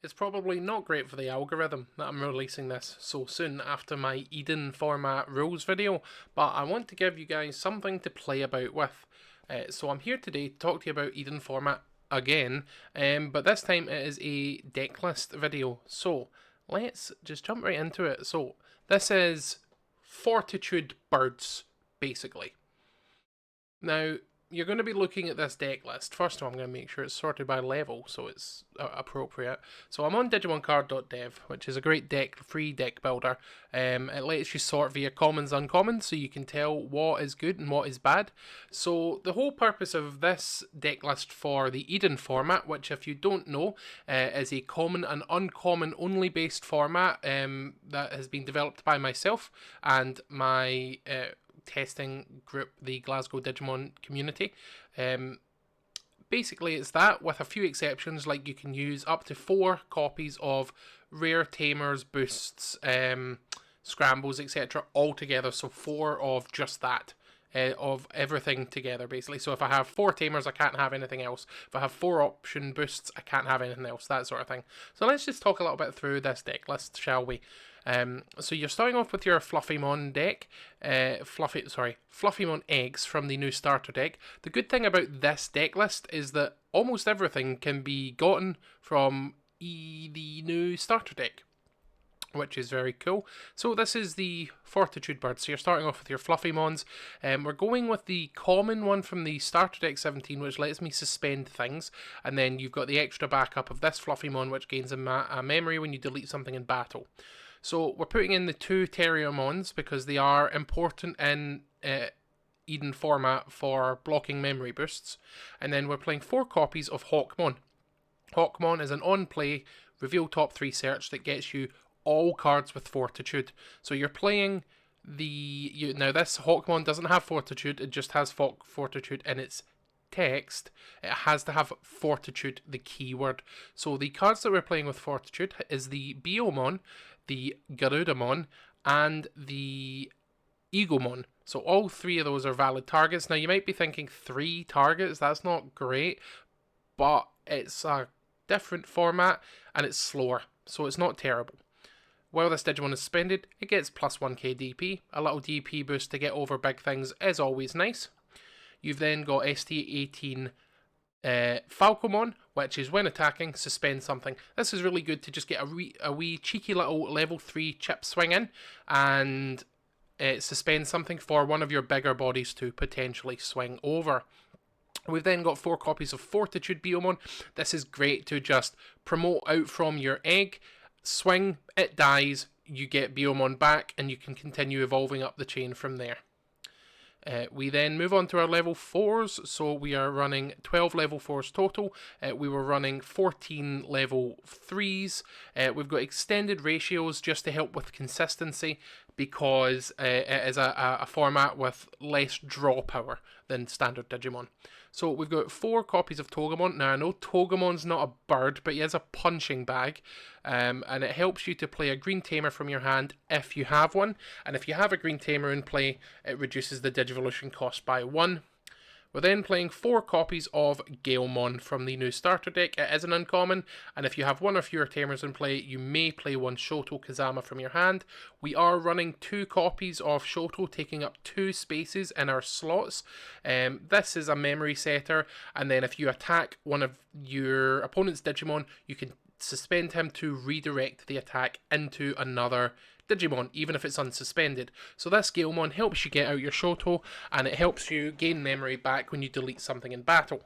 It's probably not great for the algorithm that I'm releasing this so soon after my Eden format rules video, but I want to give you guys something to play about with. So I'm here today to talk to you about Eden format again, but this time it is a deck list video. So let's just jump right into it. So this is Fortitude Birds, basically. Now, you're going to be looking at this deck list. First of all, I'm going to make sure it's sorted by level so it's appropriate. So I'm on digimoncard.dev, which is a great free deck builder. It lets you sort via commons, uncommons, so you can tell what is good and what is bad. So the whole purpose of this deck list for the Eden format, which if you don't know, is a common and uncommon only based format that has been developed by myself and my testing group, the Glasgow Digimon community. Basically, it's that with a few exceptions, like you can use up to 4 copies of rare tamers, boosts, scrambles, etc. all together. So 4 of just that. Of everything together, basically. So if I have 4 tamers, I can't have anything else. If I have 4 option boosts, I can't have anything else, that sort of thing. So let's just talk a little bit through this deck list, shall we? So you're starting off with your Fluffymon deck, Fluffymon eggs from the new starter deck. The good thing about this deck list is that almost everything can be gotten from the new starter deck, which is very cool. So this is the Fortitude Bird. So you're starting off with your Fluffymons. We're going with the common one from the Starter Deck 17, which lets me suspend things. And then you've got the extra backup of this Fluffymon, which gains a memory when you delete something in battle. So we're putting in the 2 Terriermons because they are important in Eden format for blocking memory boosts. And then we're playing 4 copies of Hawkmon. Hawkmon is an on-play reveal top 3 search that gets you all cards with Fortitude. So you're playing now this Hawkmon doesn't have Fortitude, it just has Fortitude in its text. It has to have Fortitude, the keyword. So the cards that we're playing with Fortitude is the Biomon, the Garudamon, and the Egomon. So all 3 of those are valid targets. Now you might be thinking 3 targets, that's not great, but it's a different format and it's slower, so it's not terrible. While this Digimon is suspended, it gets plus 1k DP. A little DP boost to get over big things is always nice. You've then got ST18 Falcomon, which is when attacking, suspend something. This is really good to just get a wee cheeky little level 3 chip swing in and suspend something for one of your bigger bodies to potentially swing over. We've then got 4 copies of Fortitude Biomon. This is great to just promote out from your egg, swing, it dies, you get Biomon back, and you can continue evolving up the chain from there. We then move on to our level 4s, so we are running 12 level 4s total. We were running 14 level 3s. We've got extended ratios just to help with consistency because it is a format with less draw power than standard Digimon. So we've got 4 copies of Togemon. Now I know Togemon's not a bird, but he is a punching bag, and it helps you to play a green tamer from your hand if you have one, and if you have a green tamer in play, it reduces the Digivolution cost by 1. We're then playing 4 copies of Galemon from the new starter deck. It is an uncommon, and if you have 1 or fewer tamers in play, you may play 1 Shoto Kazama from your hand. We are running 2 copies of Shoto, taking up 2 spaces in our slots. This is a memory setter, and then if you attack one of your opponent's Digimon, you can suspend him to redirect the attack into another Digimon, even if it's unsuspended. So this Galemon helps you get out your Shoto, and it helps you gain memory back when you delete something in battle.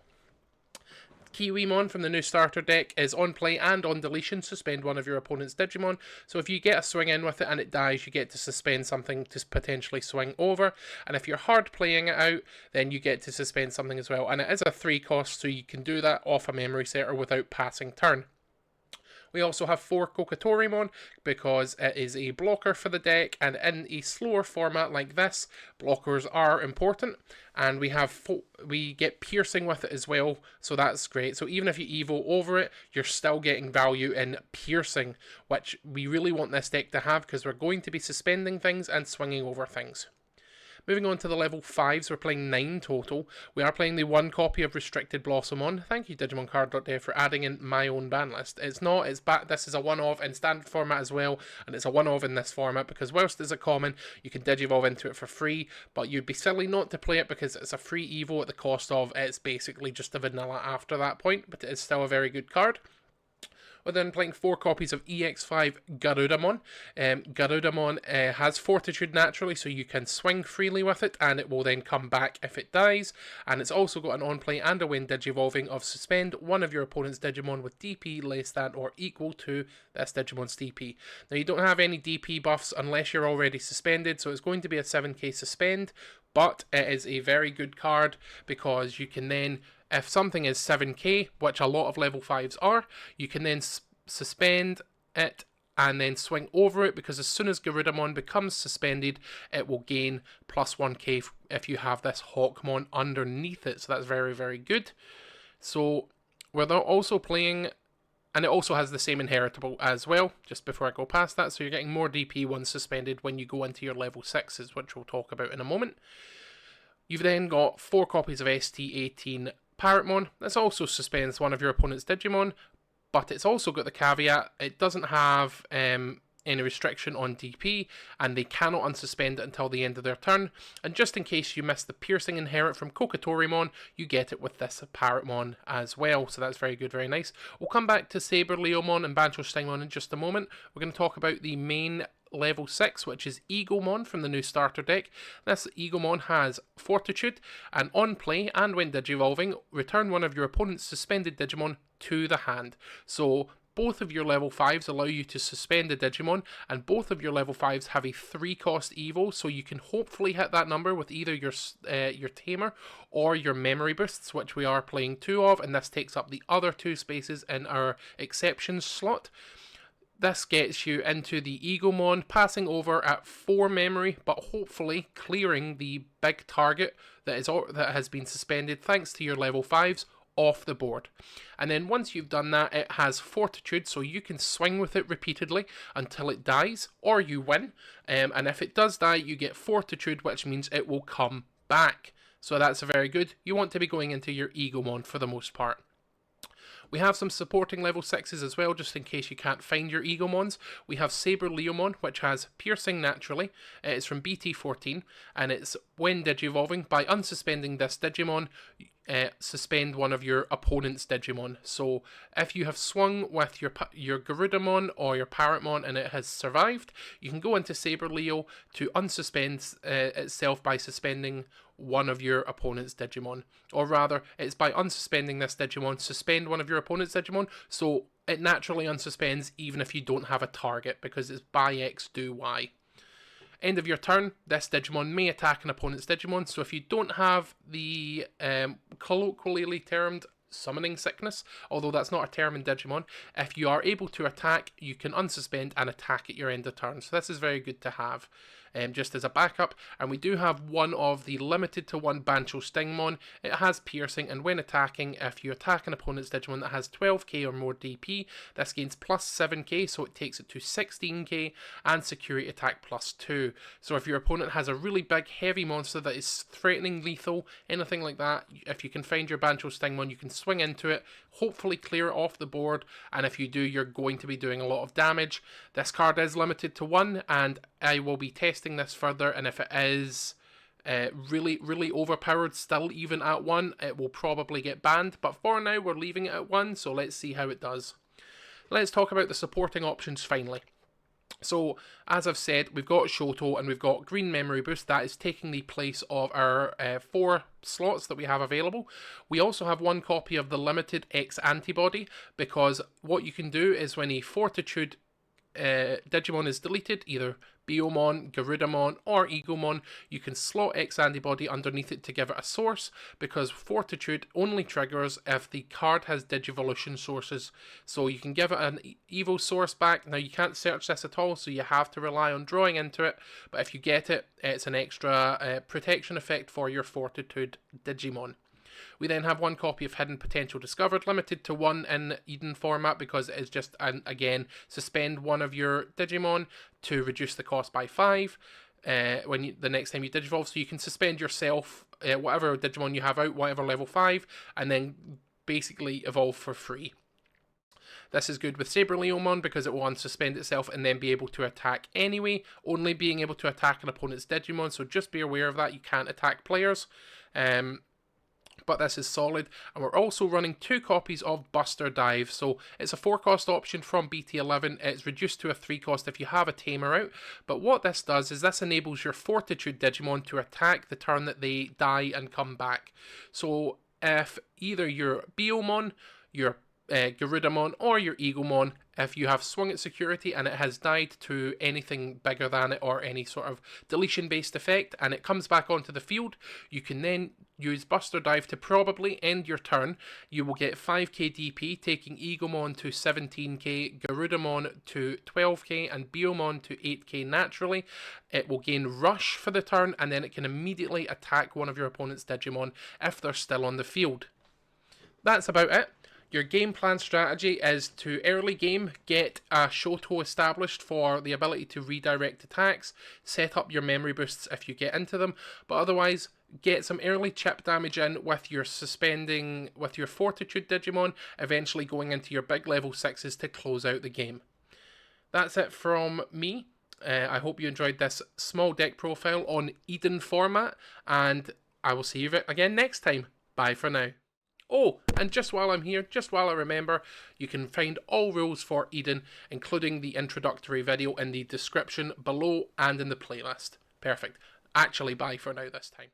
Kiwimon from the new starter deck is on play and on deletion. Suspend one of your opponent's Digimon. So if you get a swing in with it and it dies, you get to suspend something to potentially swing over. And if you're hard playing it out, then you get to suspend something as well. And it is a 3 cost, so you can do that off a memory setter without passing turn. We also have 4 Kokatorimon because it is a blocker for the deck, and in a slower format like this, blockers are important, and we get piercing with it as well, so that's great. So even if you evo over it, you're still getting value in piercing, which we really want this deck to have because we're going to be suspending things and swinging over things. Moving on to the level 5s, we're playing 9 total. We are playing the 1 copy of Restricted Blossomon. Thank you, DigimonCard.dev, for adding in my own ban list. It's not, it's back. This is a one-of in standard format as well, and it's a one-of in this format because whilst it's a common, you can Digivolve into it for free, but you'd be silly not to play it because it's a free Evo at the cost of, it's basically just a vanilla after that point, but it is still a very good card. We're then playing 4 copies of EX5 Garudamon. Garudamon has Fortitude naturally, so you can swing freely with it, and it will then come back if it dies. And it's also got an on-play and a win Digivolving of suspend one of your opponent's Digimon with DP less than or equal to this Digimon's DP. Now, you don't have any DP buffs unless you're already suspended, so it's going to be a 7k suspend, but it is a very good card because you can then, if something is 7k, which a lot of level 5s are, you can then suspend it and then swing over it, because as soon as Garudamon becomes suspended, it will gain plus 1k if you have this Hawkmon underneath it. So that's very, very good. So we're also playing, and it also has the same inheritable as well, just before I go past that. So you're getting more DP once suspended when you go into your level 6s, which we'll talk about in a moment. You've then got 4 copies of ST18 Parrotmon. This also suspends one of your opponent's Digimon, but it's also got the caveat, it doesn't have any restriction on DP, and they cannot unsuspend it until the end of their turn. And just in case you missed the Piercing Inherit from Kokatorimon, you get it with this Parrotmon as well, so that's very good, very nice. We'll come back to Saber Leomon and Bancho Stingmon in just a moment. We're going to talk about the main level 6, which is Egomon from the new starter deck. This Egomon has Fortitude, and on play and when Digivolving, return one of your opponent's suspended Digimon to the hand. So both of your level 5s allow you to suspend a Digimon, and both of your level 5s have a 3 cost Evo, so you can hopefully hit that number with either your Tamer or your Memory Boosts, which we are playing 2 of, and this takes up the other 2 spaces in our exceptions slot. This gets you into the Egomon, passing over at 4 memory, but hopefully clearing the big target that has been suspended thanks to your level 5s off the board. And then once you've done that, it has Fortitude, so you can swing with it repeatedly until it dies, or you win. And if it does die, you get Fortitude, which means it will come back. So that's very good. You want to be going into your Egomon for the most part. We have some supporting level 6s as well, just in case you can't find your Egomons. We have Saber Leomon, which has Piercing naturally. It's from BT14, and it's when Digivolving, by unsuspending this Digimon, suspend one of your opponent's Digimon. So if you have swung with your Garudamon or your Parrotmon and it has survived, you can go into Saber Leo to unsuspend itself by suspending one of your opponent's Digimon. Or rather, it's by unsuspending this Digimon, suspend one of your opponent's Digimon, so it naturally unsuspends even if you don't have a target, because it's by X do Y. End of your turn, this Digimon may attack an opponent's Digimon, so if you don't have the colloquially termed Summoning Sickness, although that's not a term in Digimon, if you are able to attack, you can unsuspend and attack at your end of turn. So this is very good to have, just as a backup. And we do have one of the limited to 1 Bancho Stingmon. It has Piercing, and when attacking, if you attack an opponent's Digimon that has 12k or more DP, this gains plus 7k, so it takes it to 16k, and Security Attack plus 2. So if your opponent has a really big, heavy monster that is threatening lethal, anything like that, if you can find your Bancho Stingmon, you can swing into it, hopefully clear it off the board, and if you do, you're going to be doing a lot of damage. This card is limited to 1, and I will be testing this further, and if it is really, really overpowered still, even at 1, it will probably get banned, but for now we're leaving it at 1, so let's see how it does. Let's talk about the supporting options finally. So, as I've said, we've got Shoto and we've got Green Memory Boost. That is taking the place of our 4 slots that we have available. We also have 1 copy of the Limited X Antibody, because what you can do is when a Fortitude Digimon is deleted, either Biomon, Garudamon, or Egomon, you can slot X Antibody underneath it to give it a source, because Fortitude only triggers if the card has Digivolution sources. So you can give it an Evo source back. Now you can't search this at all, so you have to rely on drawing into it, but if you get it, it's an extra protection effect for your Fortitude Digimon. We then have 1 copy of Hidden Potential Discovered, limited to 1 in Eden format, because it is just, again, suspend one of your Digimon to reduce the cost by 5. the next time you Digivolve, so you can suspend yourself, whatever Digimon you have out, whatever level 5, and then basically evolve for free. This is good with Saber Leomon because it will unsuspend itself and then be able to attack anyway, only being able to attack an opponent's Digimon, so just be aware of that. You can't attack players. But this is solid, and we're also running 2 copies of Buster Dive. So it's a 4-cost option from BT11. It's reduced to a 3-cost if you have a Tamer out. But what this does is this enables your Fortitude Digimon to attack the turn that they die and come back. So if either your Biomon, your Garudamon, or your Egomon, if you have swung its security and it has died to anything bigger than it or any sort of deletion based effect and it comes back onto the field, you can then use Buster Dive to probably end your turn. You will get 5k DP, taking Egomon to 17k, Garudamon to 12k, and Biomon to 8k naturally. It will gain Rush for the turn, and then it can immediately attack one of your opponent's Digimon if they're still on the field. That's about it. Your game plan strategy is to early game get a Shoto established for the ability to redirect attacks, set up your memory boosts if you get into them, but otherwise get some early chip damage in with your suspending with your Fortitude Digimon, eventually going into your big level 6s to close out the game. That's it from me. I hope you enjoyed this small deck profile on Eden format, and I will see you again next time. Bye for now. Oh, and just while I'm here, just while I remember, you can find all rules for Eden, including the introductory video, in the description below and in the playlist. Perfect. Actually, bye for now this time.